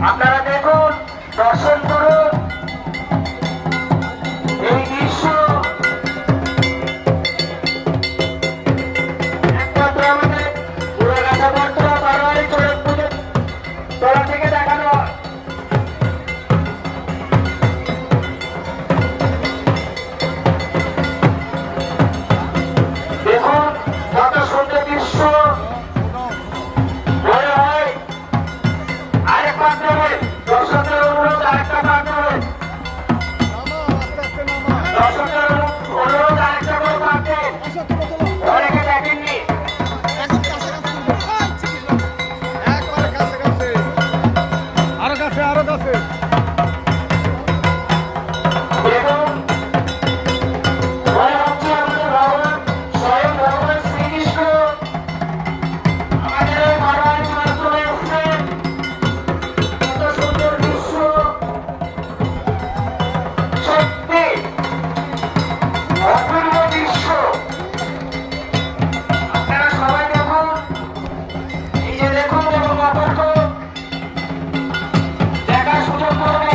আপনারা দেখুন, দর্শন করুন এই দৃশ্য। একমাত্র আমাদের পুরাগাছা বর্তমান বারোয়ারি চড়ক পুজো তলা থেকে দেখানো হয়। দেখুন কত সুন্দর দৃশ্য। মনে হয় আরেক মাধ্যমে দর্শকদের অনুরোধ, আরেকটা মাধ্যমে দর্শকদের অনুরোধ, আরেকটা করে পাচ্ছে অনেকে দেখেননি। আরো কাছে আরো কাছে দেখুন মনে হচ্ছে আমাদের ভগবান, স্বয়ং ভগবান শ্রীকৃষ্ণ আমাদের এই বারোয়ারি চড়ক এসেছেন। কত সুন্দর দৃশ্য, সত্যি অপূর্ব দৃশ্য। আপনারা সবাই দেখুন, নিজে দেখুন এবং অপরকে দেখার সুযোগ করবে।